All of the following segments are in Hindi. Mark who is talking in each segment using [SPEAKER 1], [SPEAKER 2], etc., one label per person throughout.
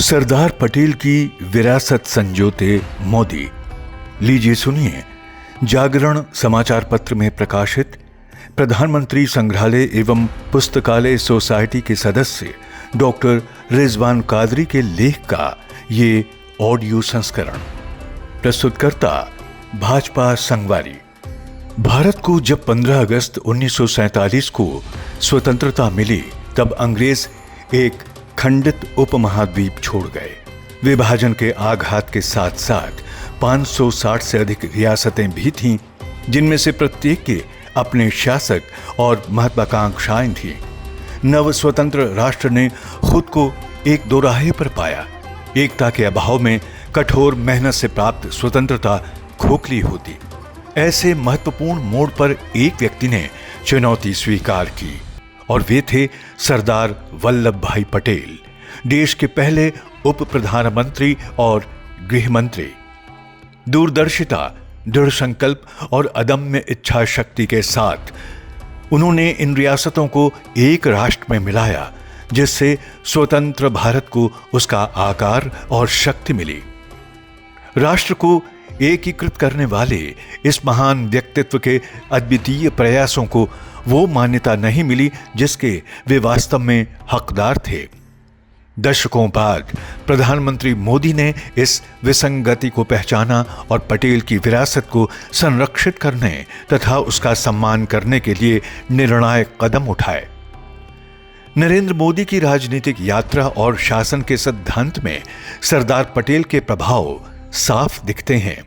[SPEAKER 1] सरदार पटेल की विरासत संजोते मोदी। लीजिए सुनिए जागरण समाचार पत्र में प्रकाशित प्रधानमंत्री संग्रहालय एवं पुस्तकालय सोसाइटी के सदस्य डॉक्टर रिजवान कादरी के लेख का ये ऑडियो संस्करण। प्रस्तुतकर्ता भाजपा संगवारी। भारत को जब 15 अगस्त 1947 को स्वतंत्रता मिली तब अंग्रेज एक खंडित उपमहाद्वीप छोड़ गए। विभाजन के आघात के साथ साथ 560 से अधिक रियासतें भी थीं, जिनमें से प्रत्येक के अपने शासक और महत्वाकांक्षाएं थीं। नव स्वतंत्र राष्ट्र ने खुद को एक दोराहे पर पाया। एकता के अभाव में कठोर मेहनत से प्राप्त स्वतंत्रता खोखली होती। ऐसे महत्वपूर्ण मोड़ पर एक व्यक्ति ने चुनौती स्वीकार की और वे थे सरदार वल्लभ भाई पटेल, देश के पहले उप प्रधानमंत्री और गृह मंत्री। दूरदर्शिता, दृढ़ संकल्प और अदम्य इच्छा शक्ति के साथ उन्होंने इन रियासतों को एक राष्ट्र में मिलाया, जिससे स्वतंत्र भारत को उसका आकार और शक्ति मिली। राष्ट्र को एकीकृत करने वाले इस महान व्यक्तित्व के अद्वितीय प्रयासों को वो मान्यता नहीं मिली जिसके वे वास्तव में हकदार थे। दशकों बाद प्रधानमंत्री मोदी ने इस विसंगति को पहचाना और पटेल की विरासत को संरक्षित करने तथा उसका सम्मान करने के लिए निर्णायक कदम उठाए। नरेंद्र मोदी की राजनीतिक यात्रा और शासन के सिद्धांत में सरदार पटेल के प्रभाव साफ दिखते हैं।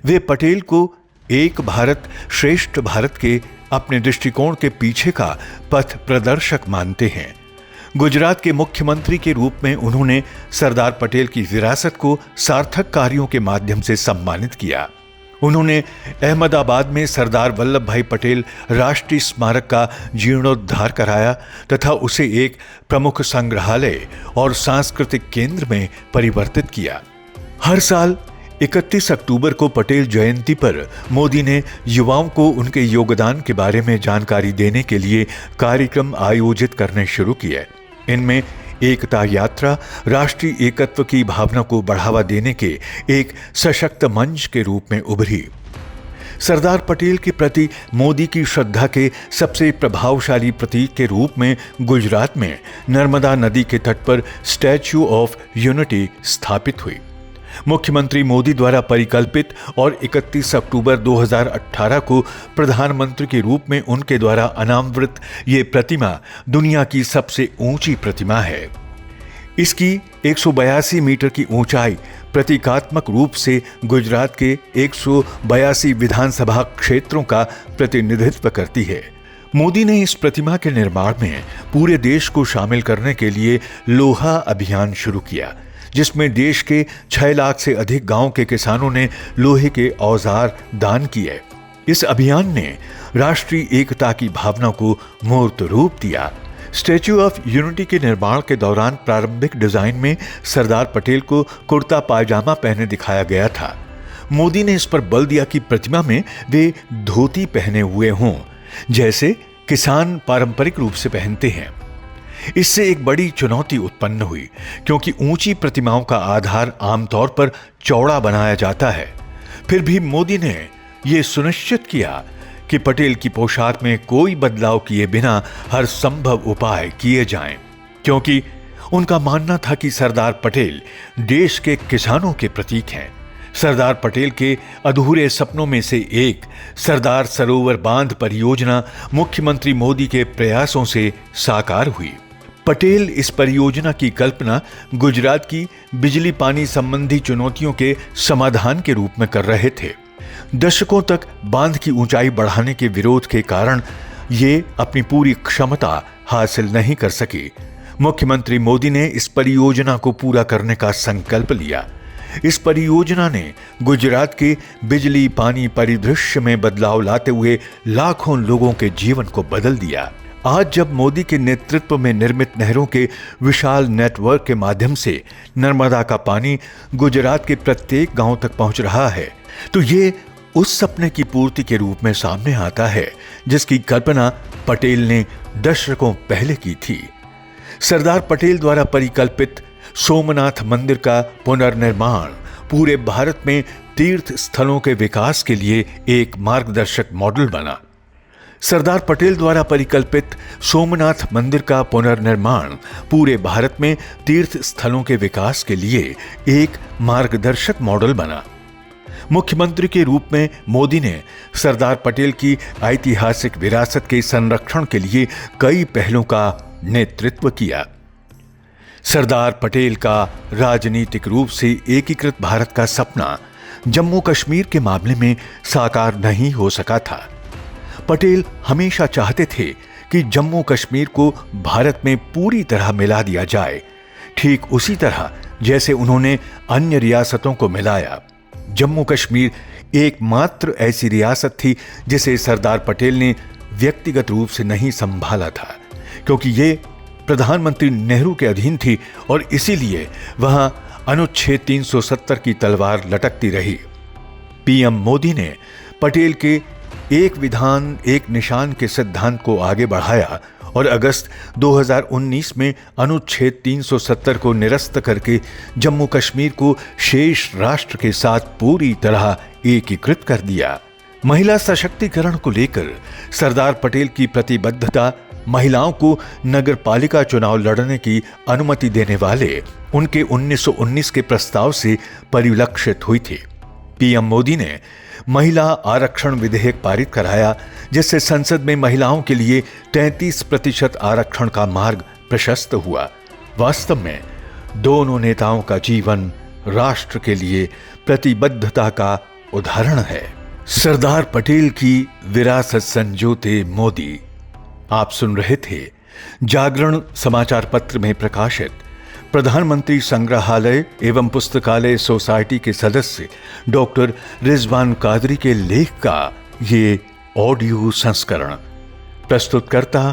[SPEAKER 1] वे पटेल को एक भारत श्रेष्ठ भारत के अपने दृष्टिकोण के पीछे का पथ प्रदर्शक मानते हैं। गुजरात के मुख्यमंत्री के रूप में उन्होंने सरदार पटेल की विरासत को सार्थक कार्यों के माध्यम से सम्मानित किया। उन्होंने अहमदाबाद में सरदार वल्लभ भाई पटेल राष्ट्रीय स्मारक का जीर्णोद्धार कराया तथा उसे एक प्रमुख संग्रहालय और सांस्कृतिक केंद्र में परिवर्तित किया। हर साल 31 अक्टूबर को पटेल जयंती पर मोदी ने युवाओं को उनके योगदान के बारे में जानकारी देने के लिए कार्यक्रम आयोजित करने शुरू किए। इनमें एकता यात्रा राष्ट्रीय एकत्व की भावना को बढ़ावा देने के एक सशक्त मंच के रूप में उभरी। सरदार पटेल के प्रति मोदी की श्रद्धा के सबसे प्रभावशाली प्रतीक के रूप में गुजरात में नर्मदा नदी के तट पर स्टैच्यू ऑफ यूनिटी स्थापित हुई। मुख्यमंत्री मोदी द्वारा परिकल्पित और 31 अक्टूबर 2018 को प्रधानमंत्री के रूप में उनके द्वारा अनावृत ये प्रतिमा दुनिया की सबसे ऊंची प्रतिमा है। इसकी 182 मीटर की ऊंचाई प्रतीकात्मक रूप से गुजरात के 182 विधानसभा क्षेत्रों का प्रतिनिधित्व करती है। मोदी ने इस प्रतिमा के निर्माण में पूरे देश को शामिल करने के लिए लोहा अभियान शुरू किया, जिसमें देश के 6 लाख से अधिक गांव के किसानों ने लोहे के औजार दान किए। इस अभियान ने राष्ट्रीय एकता की भावना को मूर्त रूप दिया। स्टैच्यू ऑफ यूनिटी के निर्माण के दौरान प्रारंभिक डिजाइन में सरदार पटेल को कुर्ता पायजामा पहने दिखाया गया था। मोदी ने इस पर बल दिया कि प्रतिमा में वे धोती पहने हुए हों, जैसे किसान पारंपरिक रूप से पहनते हैं। इससे एक बड़ी चुनौती उत्पन्न हुई, क्योंकि ऊंची प्रतिमाओं का आधार आमतौर पर चौड़ा बनाया जाता है। फिर भी मोदी ने यह सुनिश्चित किया कि पटेल की पोशाक में कोई बदलाव किए बिना हर संभव उपाय किए जाएं, क्योंकि उनका मानना था कि सरदार पटेल देश के किसानों के प्रतीक हैं। सरदार पटेल के अधूरे सपनों में से एक सरदार सरोवर बांध परियोजना मुख्यमंत्री मोदी के प्रयासों से साकार हुई। पटेल इस परियोजना की कल्पना गुजरात की बिजली पानी संबंधी चुनौतियों के समाधान के रूप में कर रहे थे। दशकों तक बांध की ऊंचाई बढ़ाने के विरोध के कारण ये अपनी पूरी क्षमता हासिल नहीं कर सकी। मुख्यमंत्री मोदी ने इस परियोजना को पूरा करने का संकल्प लिया। इस परियोजना ने गुजरात के बिजली पानी परिदृश्य में बदलाव लाते हुए लाखों लोगों के जीवन को बदल दिया। आज जब मोदी के नेतृत्व में निर्मित नहरों के विशाल नेटवर्क के माध्यम से नर्मदा का पानी गुजरात के प्रत्येक गांव तक पहुंच रहा है, तो ये उस सपने की पूर्ति के रूप में सामने आता है जिसकी कल्पना पटेल ने दशकों पहले की थी। सरदार पटेल द्वारा परिकल्पित सोमनाथ मंदिर का पुनर्निर्माण पूरे भारत में तीर्थ स्थलों के विकास के लिए एक मार्गदर्शक मॉडल बना। सरदार पटेल द्वारा परिकल्पित सोमनाथ मंदिर का पुनर्निर्माण पूरे भारत में तीर्थ स्थलों के विकास के लिए एक मार्गदर्शक मॉडल बना। मुख्यमंत्री के रूप में मोदी ने सरदार पटेल की ऐतिहासिक विरासत के संरक्षण के लिए कई पहलों का नेतृत्व किया। सरदार पटेल का राजनीतिक रूप से एकीकृत भारत का सपना जम्मू कश्मीर के मामले में साकार नहीं हो सका था। पटेल हमेशा चाहते थे कि जम्मू कश्मीर को भारत में पूरी तरह मिला दिया जाए, ठीक उसी तरह जैसे उन्होंने अन्य रियासतों को मिलाया। जम्मू कश्मीर एकमात्र ऐसी रियासत थी जिसे सरदार पटेल ने व्यक्तिगत रूप से नहीं संभाला था, क्योंकि ये प्रधानमंत्री नेहरू के अधीन थी और इसीलिए वहां अनुच्छेद 370 की तलवार लटकती रही। पीएम मोदी ने पटेल के एक विधान एक निशान के सिद्धांत को आगे बढ़ाया और अगस्त 2019 में अनुच्छेद 370 को निरस्त करके जम्मू कश्मीर को शेष राष्ट्र के साथ पूरी तरह एकीकृत कर दिया। महिला सशक्तिकरण को लेकर सरदार पटेल की प्रतिबद्धता महिलाओं को नगरपालिका चुनाव लड़ने की अनुमति देने वाले उनके 1919 के प्रस्ताव से परिलक्षित हुई थी। पीएम मोदी ने महिला आरक्षण विधेयक पारित कराया, जिससे संसद में महिलाओं के लिए 33% आरक्षण का मार्ग प्रशस्त हुआ। वास्तव में दोनों नेताओं का जीवन राष्ट्र के लिए प्रतिबद्धता का उदाहरण है। सरदार पटेल की विरासत संजोते मोदी। आप सुन रहे थे जागरण समाचार पत्र में प्रकाशित प्रधानमंत्री संग्रहालय एवं पुस्तकालय सोसाइटी के सदस्य डॉक्टर रिजवान कादरी के लेख का ये ऑडियो संस्करण। प्रस्तुतकर्ता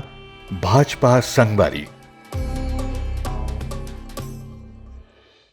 [SPEAKER 1] भाजपा संगवारी।